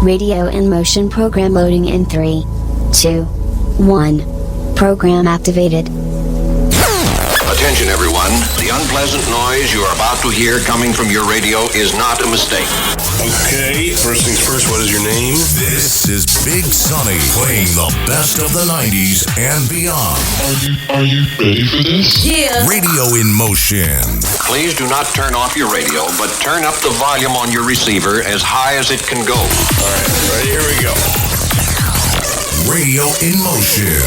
Radio in motion program loading in 3, 2, 1. Program activated. Attention everyone, the unpleasant noise you are about to hear coming from your radio is not a mistake. Okay, first things first, what is your name? This is Big Sonny playing the best of the 90s and beyond. Are you ready for this? Yeah. Radio in motion. Please do not turn off your radio, but turn up the volume on your receiver as high as it can go. All right, ready? Here we go. Radio in motion.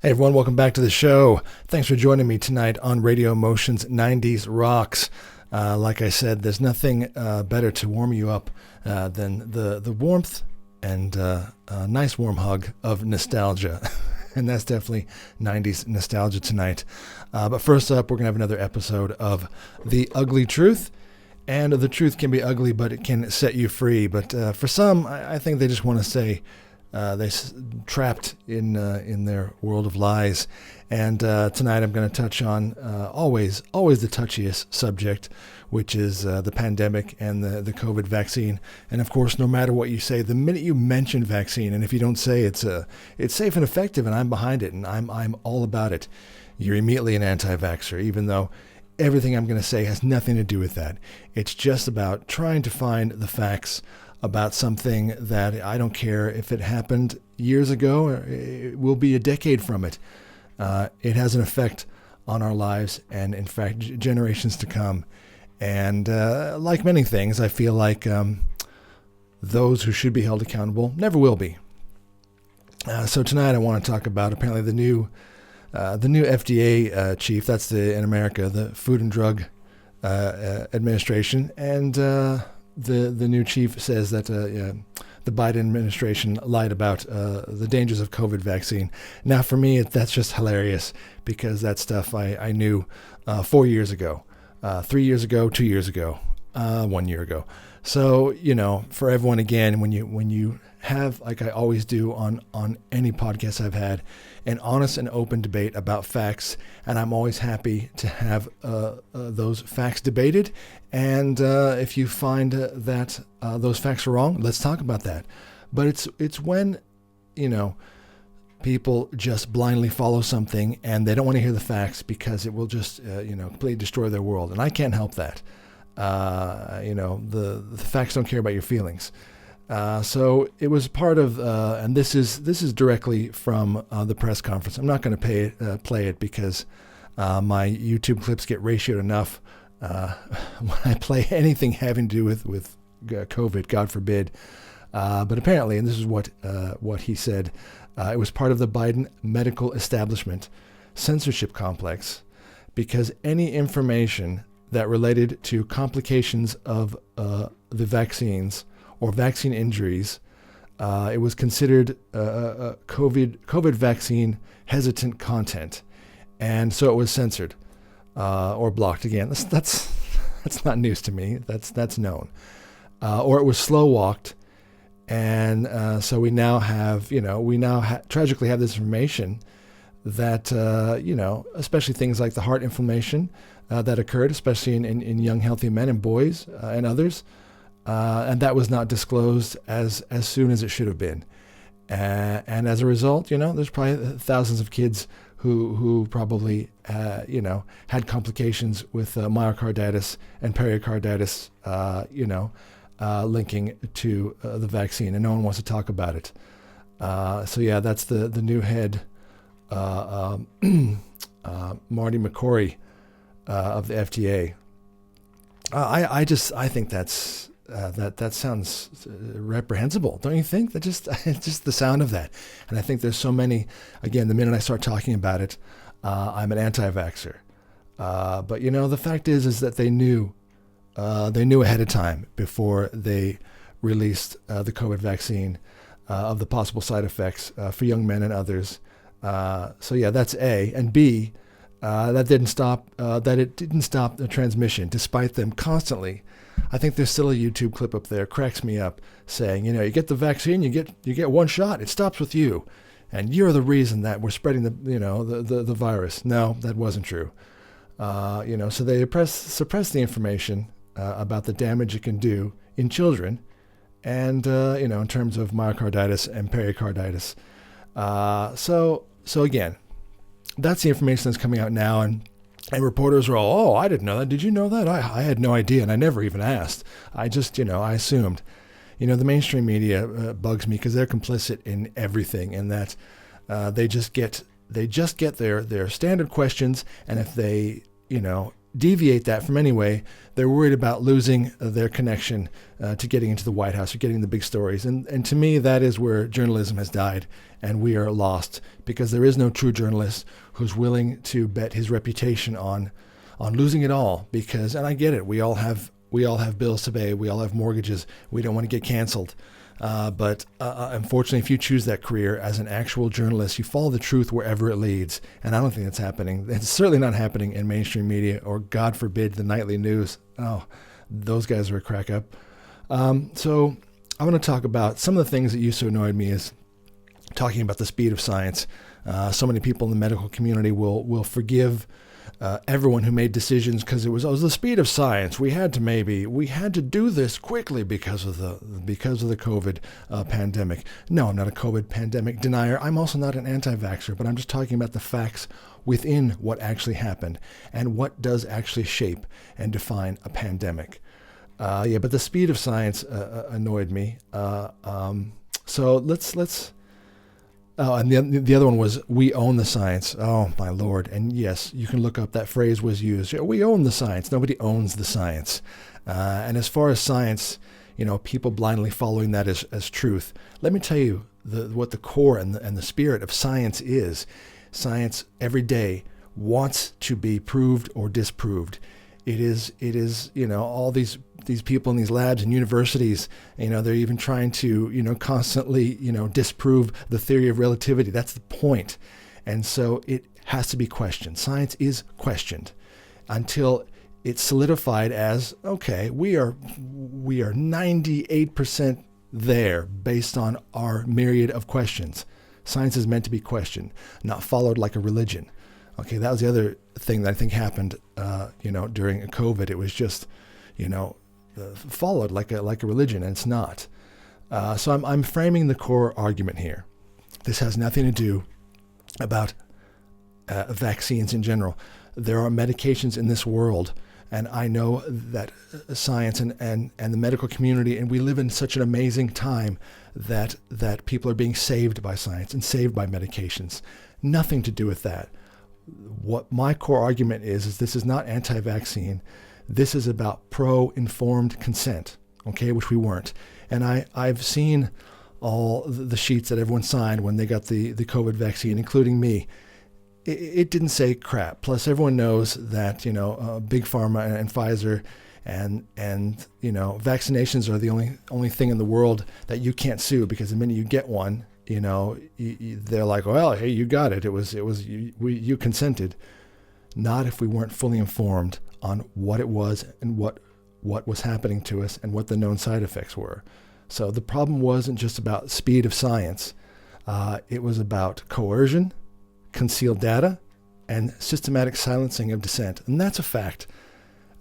Hey everyone, welcome back to the show. Thanks for joining me tonight on Radio Emotion's 90s Rocks. Like I said, there's nothing better to warm you up than the warmth and a nice warm hug of nostalgia. And that's definitely 90s nostalgia tonight. But first up, we're going to have another episode of The Ugly Truth. And the truth can be ugly, but it can set you free. But for some, I think they just want to say they're trapped in their world of lies. And tonight I'm going to touch on always the touchiest subject, which is the pandemic and the COVID vaccine. And of course, no matter what you say, the minute you mention vaccine, and if you don't say it's safe and effective and I'm behind it and I'm all about it, you're immediately an anti-vaxxer, even though everything I'm going to say has nothing to do with that. It's just about trying to find the facts about something that I don't care if it happened years ago, or it will be a decade from it. It has an effect on our lives and, in fact, generations to come. And like many things, I feel like those who should be held accountable never will be. So tonight I want to talk about apparently the new FDA chief. That's in America, the Food and Drug Administration, and the new chief says that the Biden administration lied about the dangers of COVID vaccine. Now, for me, that's just hilarious because that stuff I knew 4 years ago, 3 years ago, 2 years ago, 1 year ago. So, for everyone, again, when you have, like I always do on any podcast I've had, an honest and open debate about facts, and I'm always happy to have those facts debated. And if you find that those facts are wrong, let's talk about that. But it's when, people just blindly follow something and they don't want to hear the facts because it will just, completely destroy their world. And I can't help that. The facts don't care about your feelings. So it was part of, and this is directly from the press conference. I'm not going to play it because my YouTube clips get ratioed enough when I play anything having to do with COVID, God forbid. But apparently, and this is what he said, it was part of the Biden medical establishment censorship complex because any information that related to complications of the vaccines or vaccine injuries, it was considered COVID vaccine hesitant content, and so it was censored or blocked. Again, that's not news to me. That's known, or it was slow walked, and so we now have tragically have this information that especially things like the heart inflammation that occurred, especially in young healthy men and boys and others. And that was not disclosed as soon as it should have been. And as a result, there's probably thousands of kids who probably, had complications with myocarditis and pericarditis, linking to the vaccine, and no one wants to talk about it. So yeah, that's the new head, Marty McCrory of the FDA. I think that's that sounds reprehensible, don't you think? It's just the sound of that. And I think there's so many. Again, the minute I start talking about it, I'm an anti-vaxxer. But the fact is that they knew ahead of time before they released the COVID vaccine of the possible side effects for young men and others. So yeah, that's A. And B, that it didn't stop the transmission, despite them constantly. I think there's still a YouTube clip up there, cracks me up, saying, you get the vaccine, you get one shot, it stops with you, and you're the reason that we're spreading the virus. No, that wasn't true. So they suppressed the information about the damage it can do in children, and in terms of myocarditis and pericarditis. So again, that's the information that's coming out now, and reporters are all, I didn't know that. Did you know that? I had no idea, and I never even asked. I just, I assumed. The mainstream media bugs me because they're complicit in everything, and that they just get their standard questions, and if they, deviate that from anyway, they're worried about losing their connection to getting into the White House or getting the big stories. And to me, that is where journalism has died, and we are lost, because there is no true journalist who's willing to bet his reputation on losing it all. Because, and I get it, we all have bills to pay, we all have mortgages, we don't want to get canceled. But unfortunately, if you choose that career as an actual journalist, you follow the truth wherever it leads. And I don't think that's happening. It's certainly not happening in mainstream media, or God forbid, the nightly news. Oh, those guys are a crack up. So I want to talk about some of the things that used to annoy me, is talking about the speed of science. So many people in the medical community will forgive everyone who made decisions because it was the speed of science. We had to do this quickly because of the COVID pandemic. No, I'm not a COVID pandemic denier. I'm also not an anti-vaxxer, but I'm just talking about the facts within what actually happened and what does actually shape and define a pandemic. But the speed of science annoyed me. So let's. Oh, and the other one was, we own the science. Oh, my Lord. And yes, you can look up, that phrase was used. We own the science. Nobody owns the science. And as far as science, people blindly following that as truth. Let me tell you what the core and the spirit of science is. Science every day wants to be proved or disproved. It is, all these people in these labs and universities, they're even trying to, constantly, disprove the theory of relativity. That's the point. And so it has to be questioned. Science is questioned until it's solidified as, okay, we are 98% there based on our myriad of questions. Science is meant to be questioned, not followed like a religion. Okay, that was the other thing that I think happened, during COVID. It was just, followed like a religion, and it's not. So I'm framing the core argument here. This has nothing to do about vaccines in general. There are medications in this world, and I know that science and the medical community, and we live in such an amazing time that people are being saved by science and saved by medications. Nothing to do with that. What my core argument is this is not anti-vaccine. This is about pro-informed consent, okay, which we weren't. And I've seen all the sheets that everyone signed when they got the COVID vaccine, including me. It didn't say crap. Plus, everyone knows that, Big Pharma and Pfizer and vaccinations are the only thing in the world that you can't sue, because the minute you get one, they're like, well, hey, you got it. It was you consented. Not if we weren't fully informed on what it was and what was happening to us and what the known side effects were. So the problem wasn't just about speed of science. It was about coercion, concealed data, and systematic silencing of dissent. And that's a fact.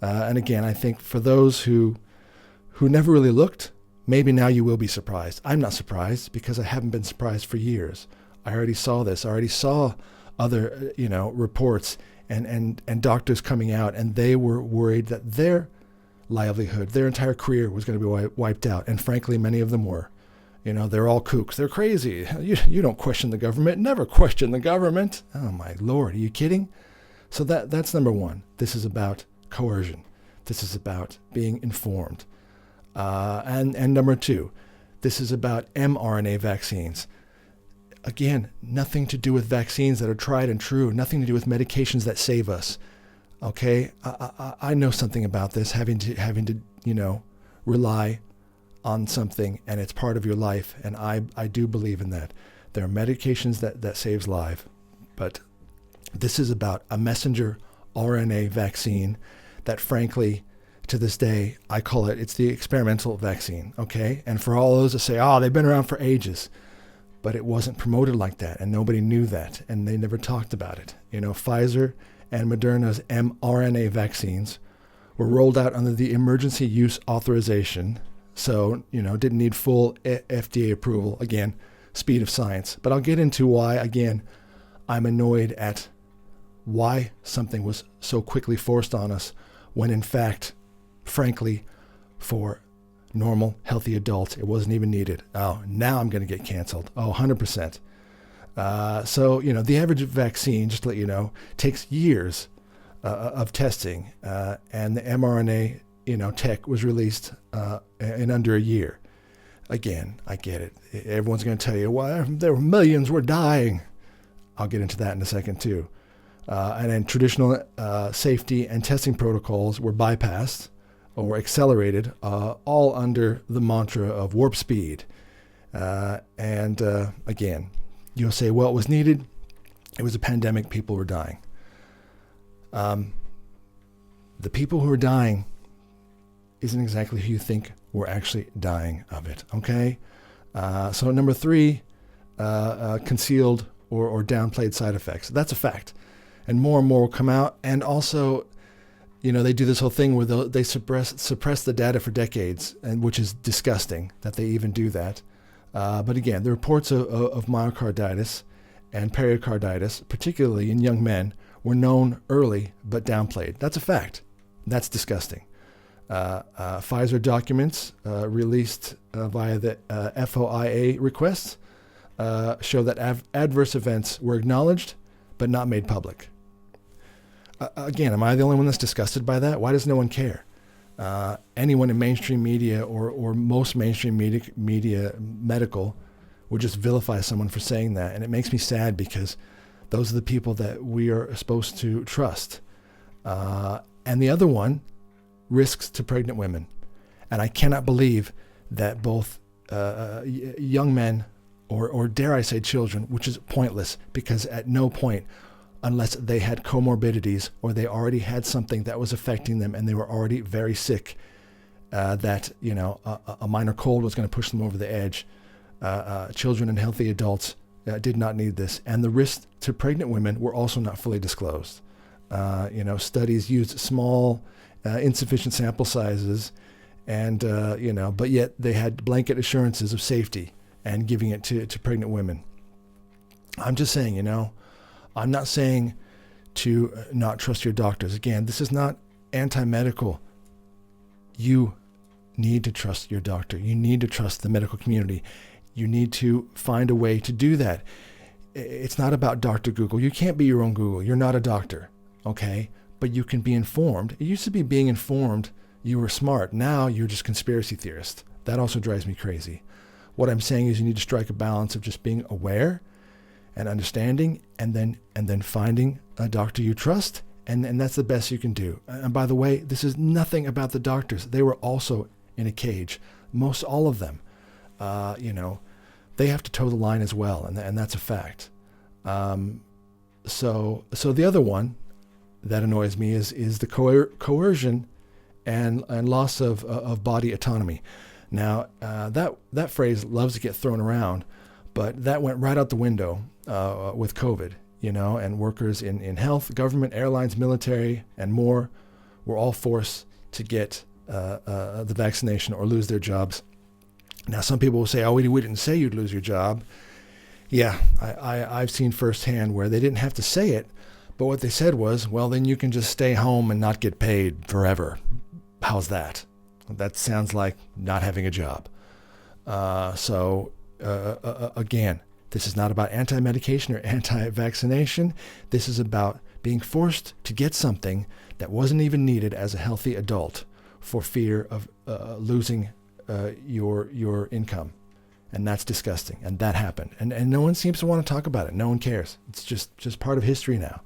And again, I think for those who never really looked, maybe now you will be surprised. I'm not surprised, because I haven't been surprised for years. I already saw this. I already saw other, reports and doctors coming out, and they were worried that their livelihood, their entire career was going to be wiped out. And frankly, many of them were. They're all kooks. They're crazy. You don't question the government. Never question the government. Oh, my Lord. Are you kidding? So that's number one. This is about coercion. This is about being informed. And number two, this is about mRNA vaccines. Again, nothing to do with vaccines that are tried and true, nothing to do with medications that save us. Okay, I know something about this, having to rely on something, and it's part of your life, and I do believe in that. There are medications that saves life, but this is about a messenger RNA vaccine that, frankly, to this day, I call it's the experimental vaccine, okay? And for all those that say, they've been around for ages, but it wasn't promoted like that, and nobody knew that, and they never talked about it. Pfizer and Moderna's mRNA vaccines were rolled out under the emergency use authorization. So, didn't need full FDA approval. Again, speed of science. But I'll get into why, again, I'm annoyed at why something was so quickly forced on us when, in fact, frankly, for normal, healthy adults, it wasn't even needed. Oh, now I'm going to get canceled. Oh, 100%. So, the average vaccine, just to let you know, takes years of testing, and the mRNA, tech was released in under a year. Again, I get it. Everyone's going to tell you, well, there were millions were dying. I'll get into that in a second, too. And then traditional safety and testing protocols were bypassed or accelerated, all under the mantra of warp speed. And again, you'll say, well, it was needed. It was a pandemic. People were dying. The people who are dying isn't exactly who you think were actually dying of it. Okay. So number 3, concealed or downplayed side effects. That's a fact. And more will come out. And also, they do this whole thing where they suppress the data for decades, and which is disgusting that they even do that. But again, the reports of myocarditis and pericarditis, particularly in young men, were known early but downplayed. That's a fact. That's disgusting. Pfizer documents released via the FOIA requests show that adverse events were acknowledged but not made public. Again, am I the only one that's disgusted by that? Why does no one care? Anyone in mainstream media or most mainstream media medical would just vilify someone for saying that. And it makes me sad because those are the people that we are supposed to trust. And the other one, risks to pregnant women. And I cannot believe that both young men or dare I say children, which is pointless because at no point, unless they had comorbidities or they already had something that was affecting them and they were already very sick, that a minor cold was going to push them over the edge. Children and healthy adults did not need this. And the risks to pregnant women were also not fully disclosed. Studies used small, insufficient sample sizes, and but yet they had blanket assurances of safety and giving it to pregnant women. I'm just saying, I'm not saying to not trust your doctors. Again, this is not anti-medical. You need to trust your doctor. You need to trust the medical community. You need to find a way to do that. It's not about Dr. Google. You can't be your own Google. You're not a doctor, okay? But you can be informed. It used to be being informed, you were smart. Now you're just conspiracy theorist. That also drives me crazy. What I'm saying is you need to strike a balance of just being aware and understanding, and then finding a doctor you trust, and that's the best you can do. And by the way, this is nothing about the doctors. They were also in a cage. Most all of them, they have to toe the line as well, and that's a fact. So the other one that annoys me is the coercion and loss of body autonomy. Now that phrase loves to get thrown around, but that went right out the window with COVID, and workers in health, government, airlines, military, and more were all forced to get the vaccination or lose their jobs. Now, some people will say, oh, we didn't say you'd lose your job. Yeah, I've seen firsthand where they didn't have to say it, but what they said was, well, then you can just stay home and not get paid forever. How's that? That sounds like not having a job. Again, this is not about anti-medication or anti-vaccination. This is about being forced to get something that wasn't even needed as a healthy adult for fear of losing your income. And that's disgusting. And that happened. And no one seems to want to talk about it. No one cares. It's just part of history now.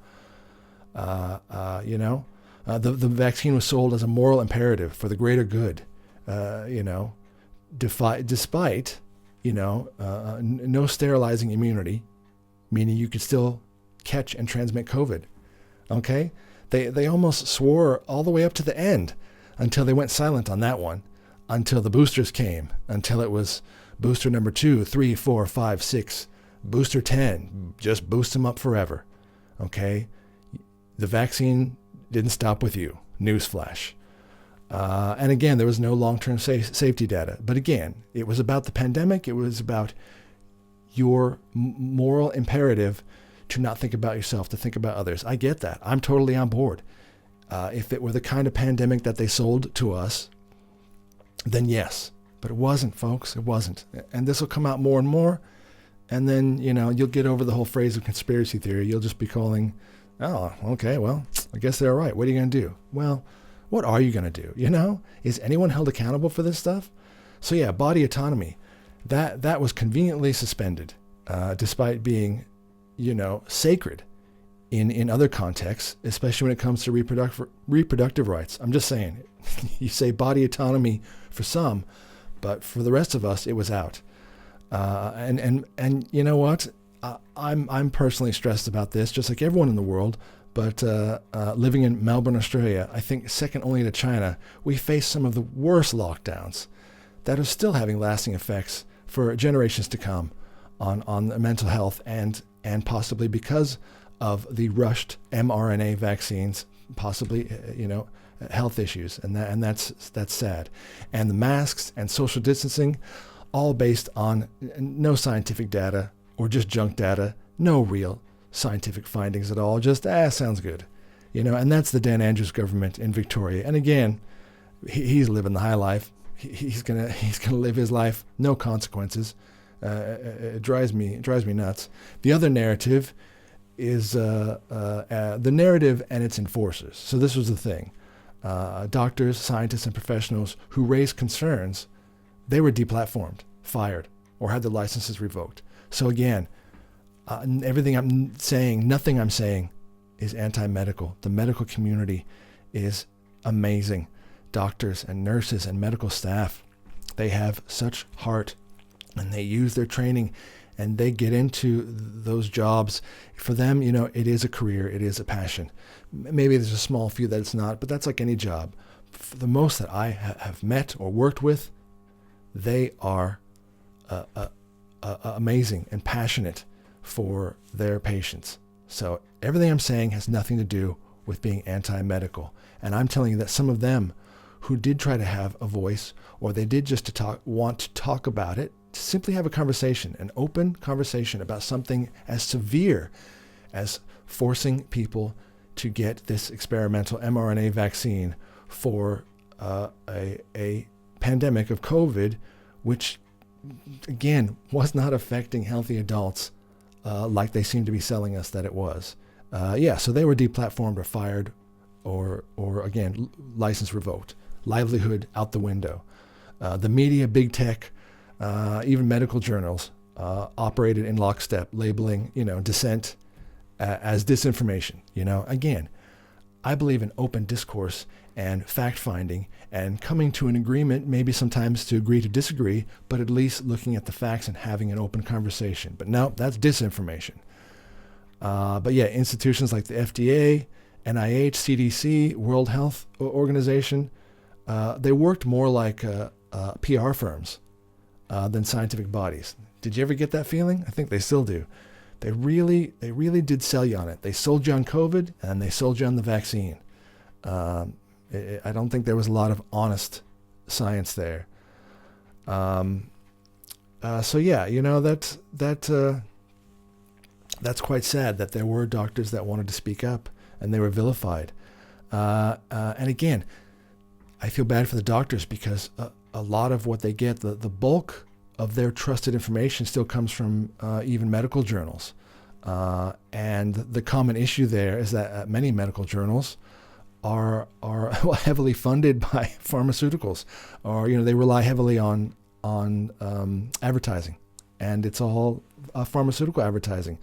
The vaccine was sold as a moral imperative for the greater good, despite no sterilizing immunity, meaning you could still catch and transmit COVID. Okay? They almost swore all the way up to the end until they went silent on that one, until the boosters came, until it was booster number 2, 3, 4, 5, 6, booster 10, just boost them up forever. Okay? The vaccine didn't stop with you. Newsflash. And again, there was no long-term safety data. But again, it was about the pandemic. It was about your moral imperative to not think about yourself, to think about others. I get that. I'm totally on board. If it were the kind of pandemic that they sold to us, then yes. But it wasn't, folks. It wasn't. And this will come out more and more. And then, you'll get over the whole phrase of conspiracy theory. You'll just be calling, oh, okay, well, I guess they're right. What are you going to do? Well, what are you going to do? Is anyone held accountable for this stuff? So yeah, body autonomy, that was conveniently suspended, despite being, sacred in other contexts, especially when it comes to reproductive rights. I'm just saying, you say body autonomy for some, but for the rest of us, it was out. And you know what? I'm personally stressed about this, just like everyone in the world. But living in Melbourne, Australia, I think second only to China, we face some of the worst lockdowns that are still having lasting effects for generations to come on mental health and possibly because of the rushed mRNA vaccines, possibly health issues, and that's sad. And the masks and social distancing, all based on no scientific data or just junk data, no real scientific findings at all, just sounds good, and that's the Dan Andrews government in Victoria. And again, he's living the high life. He's gonna live his life, no consequences. It drives me nuts. The other narrative is the narrative and its enforcers. So this was the thing: doctors, scientists, and professionals who raised concerns, they were deplatformed, fired, or had their licenses revoked. So again, nothing I'm saying is anti-medical. The medical community is amazing. Doctors and nurses and medical staff, they have such heart, and they use their training, and they get into those jobs. For them, it is a career, it is a passion. Maybe there's a small few that it's not, but that's like any job. For the most that I have met or worked with, they are amazing and passionate for their patients. So everything I'm saying has nothing to do with being anti-medical. And I'm telling you that some of them who did try to have a voice, or they did just want to talk about it, to simply have a conversation, an open conversation about something as severe as forcing people to get this experimental mRNA vaccine for a pandemic of COVID, which again was not affecting healthy adults like they seem to be selling us that it was. So they were deplatformed or fired or again, license revoked, livelihood out the window. The media, big tech, even medical journals operated in lockstep, labeling, dissent as disinformation. Again, I believe in open discourse and fact-finding and coming to an agreement, maybe sometimes to agree to disagree, but at least looking at the facts and having an open conversation. But no, that's disinformation. But yeah, institutions like the FDA, NIH, CDC, World Health Organization, they worked more like PR firms than scientific bodies. Did you ever get that feeling? I think they still do. They really did sell you on it. They sold you on COVID, and they sold you on the vaccine. I don't think there was a lot of honest science there. So yeah, that's quite sad that there were doctors that wanted to speak up and they were vilified. And again, I feel bad for the doctors because a lot of what they get, the bulk of their trusted information still comes from even medical journals. And the common issue there is that many medical journals are heavily funded by pharmaceuticals, or they rely heavily on advertising, and it's all pharmaceutical advertising,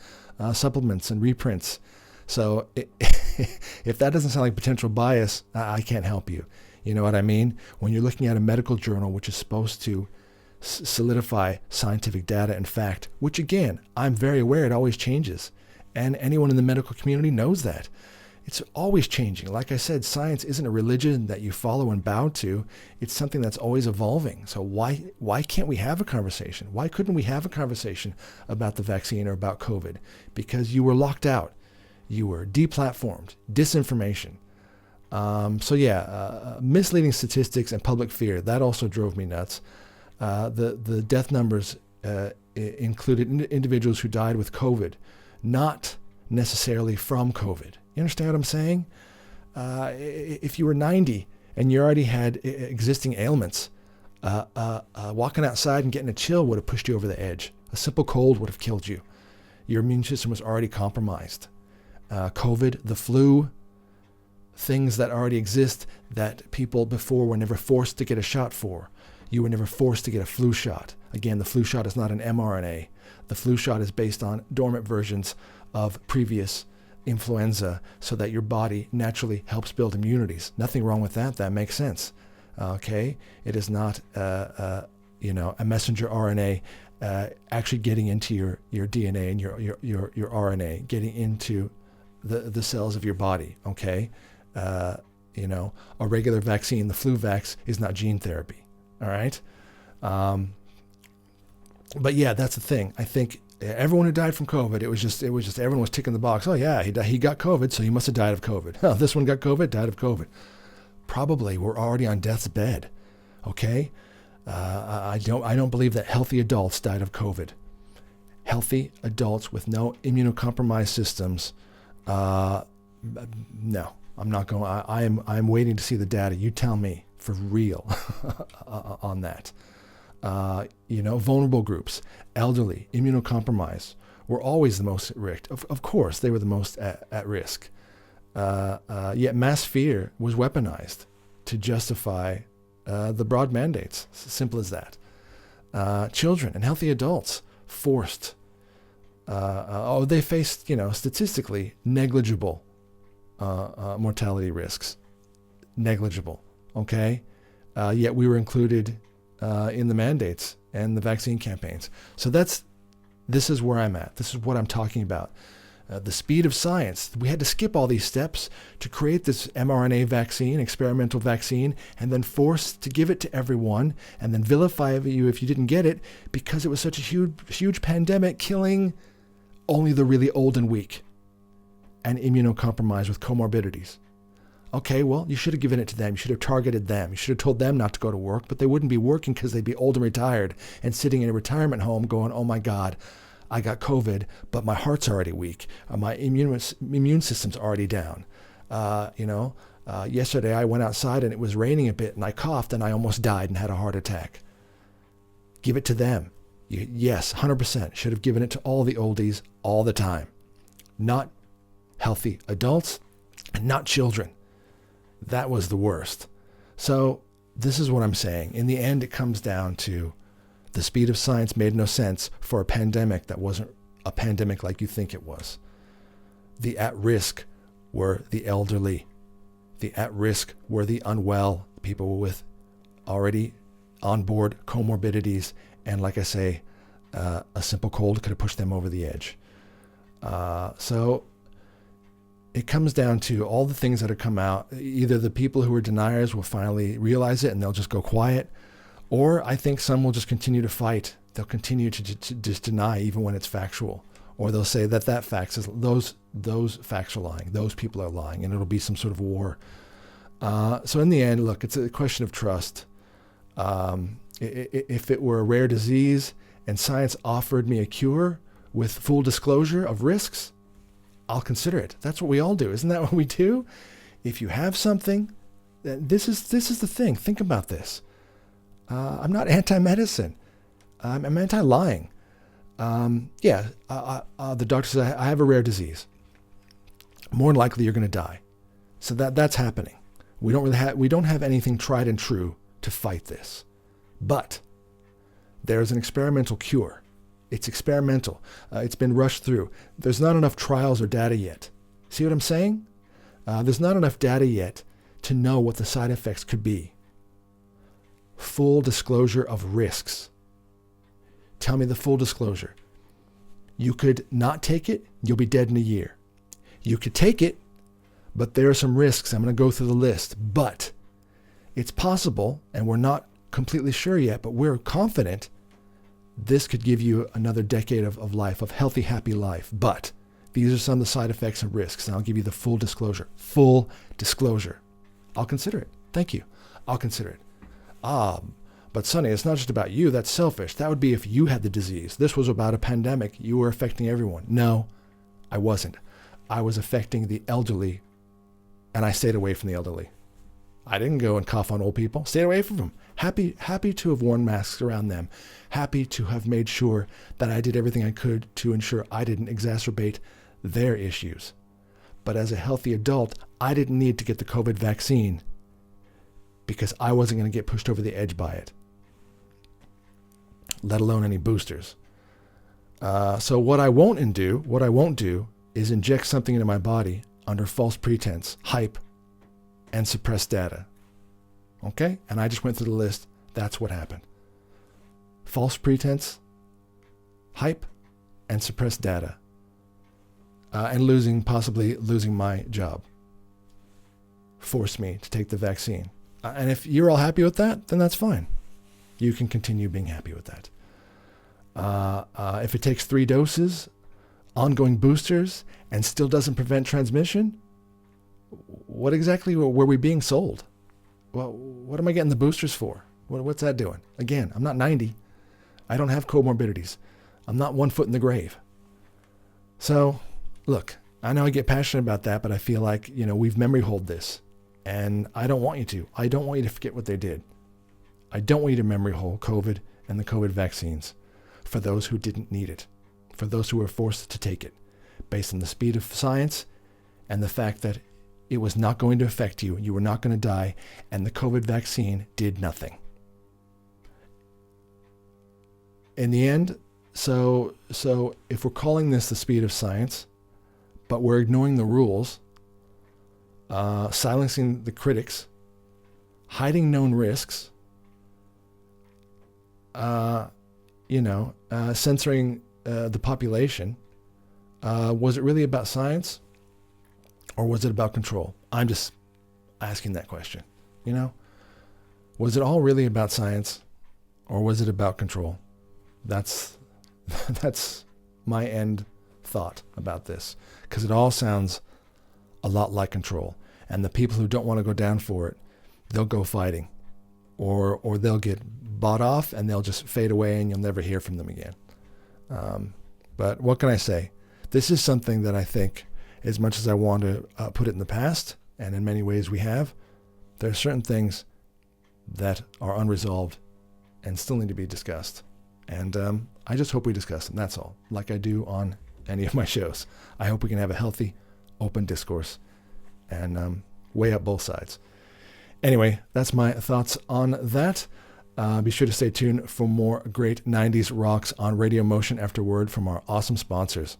supplements and reprints. So if that doesn't sound like potential bias, I can't help you. You know what I mean? When you're looking at a medical journal which is supposed to solidify scientific data and fact, which again, I'm very aware it always changes, and anyone in the medical community knows that. It's always changing. Like I said, science isn't a religion that you follow and bow to. It's something that's always evolving. So why can't we have a conversation? Why couldn't we have a conversation about the vaccine or about COVID? Because you were locked out. You were deplatformed, disinformation. Misleading statistics and public fear, that also drove me nuts. The death numbers included individuals who died with COVID, not necessarily from COVID. You understand what I'm saying? If you were 90 and you already had existing ailments, walking outside and getting a chill would have pushed you over the edge. A simple cold would have killed you. Your immune system was already compromised. COVID, the flu, things that already exist that people before were never forced to get a shot for. You were never forced to get a flu shot. Again, the flu shot is not an mRNA. The flu shot is based on dormant versions of previous influenza so that your body naturally helps build immunities. Nothing wrong with that. That makes sense. Okay? It is not, a messenger RNA actually getting into your DNA and your RNA, getting into the cells of your body. Okay? A regular vaccine, the flu vax, is not gene therapy. All right? But yeah, that's the thing. I think everyone who died from COVID, it was just everyone was ticking the box. Oh yeah, he got COVID, so he must have died of COVID. Oh, this one got COVID, died of COVID. Probably we're already on death's bed. Okay, I don't believe that healthy adults died of COVID. Healthy adults with no immunocompromised systems. No, I'm not going. I'm waiting to see the data. You tell me for real on that. Vulnerable groups, elderly, immunocompromised, were always the most at risk. Of course, they were the most at risk. Yet mass fear was weaponized to justify the broad mandates. Simple as that. Children and healthy adults forced. They faced, statistically negligible mortality risks. Negligible. Okay? Yet we were included in the mandates and the vaccine campaigns. So this is where I'm at. This is what I'm talking about. The speed of science. We had to skip all these steps to create this mRNA vaccine, experimental vaccine, and then force to give it to everyone and then vilify you if you didn't get it because it was such a huge pandemic killing only the really old and weak and immunocompromised with comorbidities. Okay, well, you should have given it to them. You should have targeted them. You should have told them not to go to work, but they wouldn't be working because they'd be old and retired and sitting in a retirement home going, oh my God, I got COVID, but my heart's already weak. My immune system's already down. Yesterday I went outside and it was raining a bit and I coughed and I almost died and had a heart attack. Give it to them. Yes, 100%. Should have given it to all the oldies all the time. Not healthy adults and not children. That was the worst. So this is what I'm saying. In the end, it comes down to the speed of science made no sense for a pandemic that wasn't a pandemic like you think it was. The at-risk were the elderly. The at-risk were the unwell, people with already on-board comorbidities. And like I say, a simple cold could have pushed them over the edge. So it comes down to all the things that have come out. Either the people who are deniers will finally realize it and they'll just go quiet, or I think some will just continue to fight. They'll continue to just deny even when it's factual, or they'll say that facts is those facts are lying, those people are lying, and it'll be some sort of war. So in the end, look, it's a question of trust. If it were a rare disease and science offered me a cure with full disclosure of risks, I'll consider it. That's what we all do. Isn't that what we do? If you have something, this is the thing. Think about this. I'm not anti-medicine. I'm anti-lying. The doctor says I have a rare disease. More than likely, you're going to die. So that's happening. We don't have anything tried and true to fight this. But there's an experimental cure. It's experimental. It's been rushed through. There's not enough trials or data yet. See what I'm saying? There's not enough data yet to know what the side effects could be. Full disclosure of risks. Tell me the full disclosure. You could not take it, you'll be dead in a year. You could take it, but there are some risks. I'm going to go through the list. But it's possible, and we're not completely sure yet, but we're confident this could give you another decade of life, of healthy, happy life. But these are some of the side effects and risks, and I'll give you the full disclosure. Full disclosure. I'll consider it. Thank you. I'll consider it. But Sonny, it's not just about you. That's selfish. That would be if you had the disease. This was about a pandemic. You were affecting everyone. No, I wasn't. I was affecting the elderly, and I stayed away from the elderly. I didn't go and cough on old people. Stayed away from them. Happy to have worn masks around them. Happy to have made sure that I did everything I could to ensure I didn't exacerbate their issues. But as a healthy adult, I didn't need to get the COVID vaccine because I wasn't going to get pushed over the edge by it, let alone any boosters. So what I won't do is inject something into my body under false pretense, hype, and suppress data. Okay? And I just went through the list. That's what happened. False pretense, hype, and suppressed data. And possibly losing my job forced me to take the vaccine. And if you're all happy with that, then that's fine. You can continue being happy with that. If it takes 3 doses, ongoing boosters, and still doesn't prevent transmission, what exactly were we being sold? Well, what am I getting the boosters for? What's that doing? Again, I'm not 90. I don't have comorbidities. I'm not 1 foot in the grave. So, look, I know I get passionate about that, but I feel like, we've memory holed this. And I don't want you to. I don't want you to forget what they did. I don't want you to memory hole COVID and the COVID vaccines for those who didn't need it, for those who were forced to take it, based on the speed of science and the fact that it was not going to affect you, you were not going to die, and the COVID vaccine did nothing. In the end, so if we're calling this the speed of science, but we're ignoring the rules, silencing the critics, hiding known risks, censoring the population, was it really about science? Or was it about control? I'm just asking that question. Was it all really about science, or was it about control? That's my end thought about this, because it all sounds a lot like control. And the people who don't want to go down for it, they'll go fighting, or they'll get bought off and they'll just fade away and you'll never hear from them again. But what can I say? This is something that I think, as much as I want to put it in the past, and in many ways we have, there are certain things that are unresolved and still need to be discussed. And I just hope we discuss them, that's all, like I do on any of my shows. I hope we can have a healthy, open discourse and weigh up both sides. Anyway, that's my thoughts on that. Be sure to stay tuned for more great 90s rocks on Radio Motion after word from our awesome sponsors.